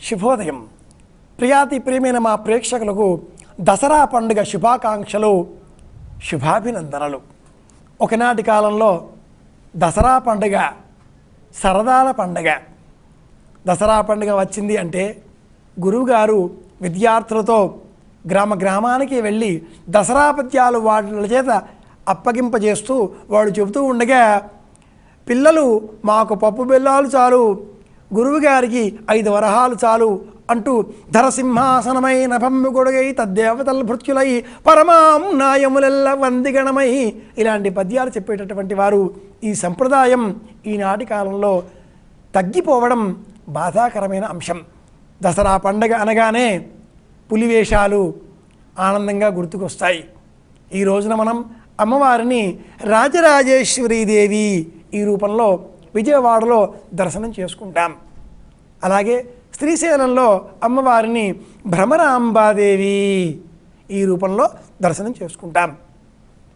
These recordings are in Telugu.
శుభోదయం. ప్రియాతి ప్రియమైన మా ప్రేక్షకులకు దసరా పండుగ శుభాకాంక్షలు, శుభాభినందనలు. ఒకనాటి కాలంలో దసరా పండుగ సరదాల పండుగ. దసరా పండుగ వచ్చింది అంటే గురువుగారు విద్యార్థులతో గ్రామానికి వెళ్ళి దసరా పద్యాలు వాళ్ళ చేత అప్పగింపజేస్తూ వాడు చెబుతూ ఉండగా, పిల్లలు మాకు పప్పు బెల్లాలు చాలు, గురువుగారికి 5 వరహాలు చాలు అంటూ ధరసింహాసనమై నభమ్ము గొడుగై తద్దేవతల భృత్యులై పరమాం నాయములెల్ల వందిగణమై ఇలాంటి పద్యాలు చెప్పేటటువంటి వారు. ఈ సంప్రదాయం ఈనాటి కాలంలో తగ్గిపోవడం బాధాకరమైన అంశం. దసరా పండగ అనగానే పులివేషాలు ఆనందంగా గుర్తుకొస్తాయి. ఈ రోజున మనం అమ్మవారిని రాజరాజేశ్వరీదేవి ఈ రూపంలో విజయవాడలో దర్శనం చేసుకుంటాం. అలాగే శ్రీశైలంలో అమ్మవారిని భ్రమరాంబాదేవి ఈ రూపంలో దర్శనం చేసుకుంటాం.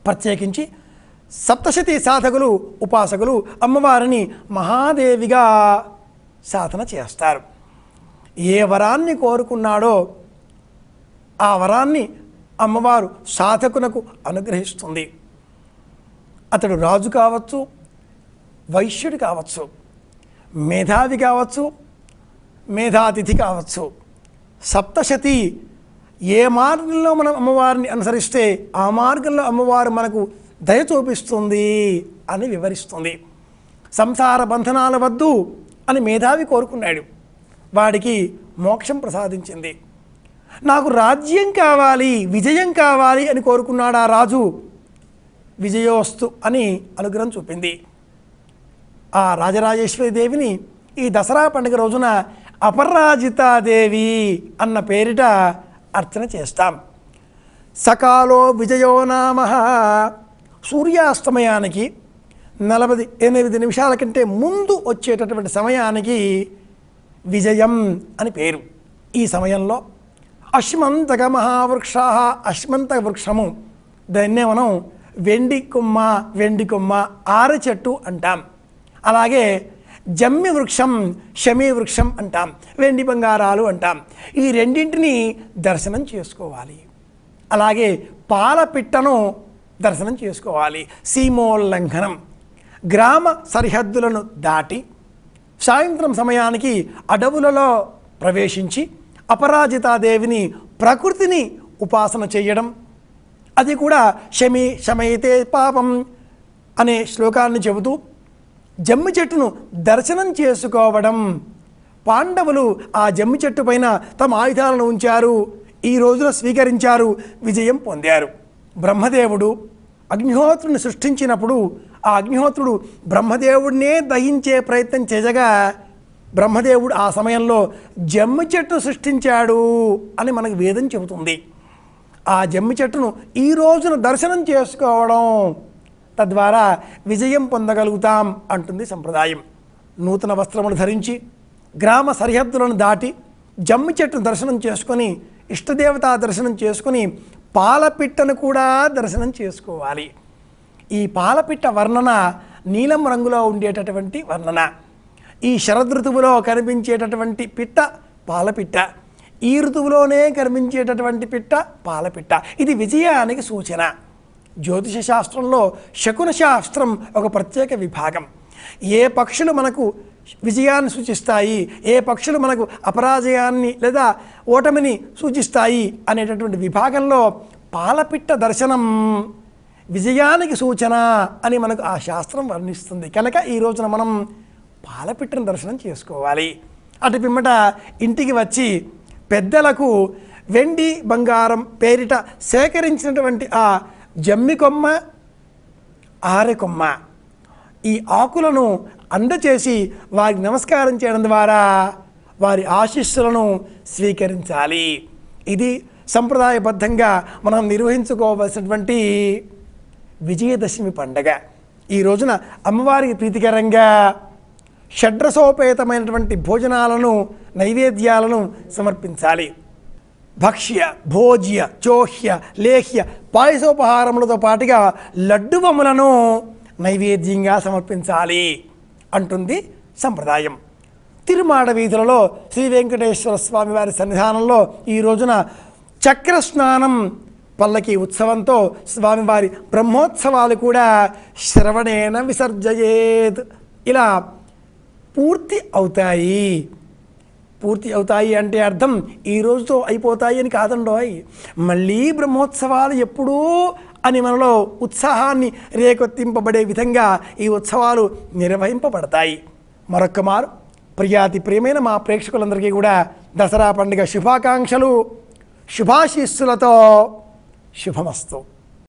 ప్రత్యేకించి సప్తశతి సాధకులు, ఉపాసకులు అమ్మవారిని మహాదేవిగా సాధన చేస్తారు. ఏ వరాన్ని కోరుకున్నాడో ఆ వరాన్ని అమ్మవారు సాధకునకు అనుగ్రహిస్తుంది. అతడు రాజు కావచ్చు, వైశ్యుడు కావచ్చు, మేధావి కావచ్చు, మేధాతిథి కావచ్చు. సప్తశతి ఏ మార్గంలో మనం అమ్మవారిని అనుసరిస్తే ఆ మార్గంలో అమ్మవారు మనకు దయ చూపిస్తుంది అని వివరిస్తుంది. సంసార బంధనాల వద్దు అని మేధావి కోరుకున్నాడు, వాడికి మోక్షం ప్రసాదించింది. నాకు రాజ్యం కావాలి, విజయం కావాలి అని కోరుకున్నాడు ఆ రాజు, విజయోస్తు అని అనుగ్రహం చూపింది. ఆ రాజరాజేశ్వరి దేవిని ఈ దసరా పండుగ రోజున అపరాజితాదేవి అన్న పేరిట అర్చన చేస్తాం. సకాలో విజయో నామ. సూర్యాస్తమయానికి 48 నిమిషాల కంటే ముందు వచ్చేటటువంటి సమయానికి విజయం అని పేరు. ఈ సమయంలో అశ్మంతక మహావృక్షా, అశ్మంతక వృక్షము, దాన్నే మనం వెండి కొమ్మ ఆర చెట్టు అంటాం. అలాగే జమ్మి వృక్షం, శమీ వృక్షం అంటాం, వెండి బంగారాలు అంటాం. ఈ రెండింటిని దర్శనం చేసుకోవాలి. అలాగే పాలపిట్టను దర్శనం చేసుకోవాలి. సీమోల్లంఘనం. గ్రామ సరిహద్దులను దాటి సాయంత్రం సమయానికి అడవులలో ప్రవేశించి అపరాజితాదేవిని, ప్రకృతిని ఉపాసన చేయడం, అది కూడా శమయితే పాపం అనే శ్లోకాన్ని చెబుతూ జమ్మి చెట్టును దర్శనం చేసుకోవడం. పాండవులు ఆ జమ్మి చెట్టు పైన తమ ఆయుధాలను ఉంచారు, ఈ రోజున స్వీకరించారు, విజయం పొందారు. బ్రహ్మదేవుడు అగ్నిహోత్రుని సృష్టించినప్పుడు ఆ అగ్నిహోత్రుడు బ్రహ్మదేవుడినే దహించే ప్రయత్నం చేయగా బ్రహ్మదేవుడు ఆ సమయంలో జమ్మి చెట్టు సృష్టించాడు అని మనకు వేదం చెబుతుంది. ఆ జమ్మి చెట్టును ఈ రోజున దర్శనం చేసుకోవడం, తద్వారా విజయం పొందగలుగుతాం అంటుంది సంప్రదాయం. నూతన వస్త్రములు ధరించి గ్రామ సరిహద్దులను దాటి జమ్మి చెట్టును దర్శనం చేసుకొని, ఇష్టదేవతా దర్శనం చేసుకొని, పాలపిట్టను కూడా దర్శనం చేసుకోవాలి. ఈ పాలపిట్ట వర్ణన నీలం రంగులో ఉండేటటువంటి వర్ణన. ఈ శరదృతువులో కనిపించేటటువంటి పిట్ట పాలపిట్ట, ఈ ఋతువులోనే కనిపించేటటువంటి పిట్ట పాలపిట్ట. ఇది విజయానికి సూచన. జ్యోతిష శాస్త్రంలో శకున శాస్త్రం ఒక ప్రత్యేక విభాగం. ఏ పక్షులు మనకు విజయాన్ని సూచిస్తాయి, ఏ పక్షులు మనకు అపరాజయాన్ని లేదా ఓటమిని సూచిస్తాయి అనేటటువంటి విభాగంలో పాలపిట్ట దర్శనం విజయానికి సూచన అని మనకు ఆ శాస్త్రం వర్ణిస్తుంది. కనుక ఈ రోజున మనం పాలపిట్టను దర్శనం చేసుకోవాలి. అటు పిమ్మట ఇంటికి వచ్చి పెద్దలకు వెండి బంగారం పేరిట సేకరించినటువంటి ఆ జమ్మి కొమ్మ, ఆరె కొమ్మ, ఈ ఆకులను అందచేసి వారికి నమస్కారం చేయడం ద్వారా వారి ఆశీస్సులను స్వీకరించాలి. ఇది సంప్రదాయబద్ధంగా మనం నిర్వహించుకోవాల్సినటువంటి విజయదశమి పండగ. ఈ రోజున అమ్మవారికి ప్రీతికరంగా షడ్రసోపేతమైనటువంటి భోజనాలను, నైవేద్యాలను సమర్పించాలి. భక్ష్య, భోజ్య, చోహ్య, లేహ్య, పాయసోపహారములతో పాటుగా లడ్డువములను నైవేద్యంగా సమర్పించాలి అంటుంది సంప్రదాయం. తిరుమాడ వీధులలో శ్రీ వెంకటేశ్వర స్వామి వారి సన్నిధానంలో ఈ రోజున చక్ర స్నానం పల్లకి ఉత్సవంతో స్వామివారి బ్రహ్మోత్సవాలు కూడా శ్రవణేన విసర్జయేత్ ఇలా పూర్తి అవుతాయి. పూర్తి అవుతాయి అంటే అర్థం ఈ రోజుతో అయిపోతాయి అని కాదండోయ్. మళ్ళీ బ్రహ్మోత్సవాలు ఎప్పుడూ అని మనలో ఉత్సాహాన్ని రేకొత్తింపబడే విధంగా ఈ ఉత్సవాలు నిర్వహింపబడతాయి. మరొక్క మారు ప్రియాతి ప్రియమైన మా ప్రేక్షకులందరికీ కూడా దసరా పండుగ శుభాకాంక్షలు, శుభాశీస్సులతో శుభమస్తు.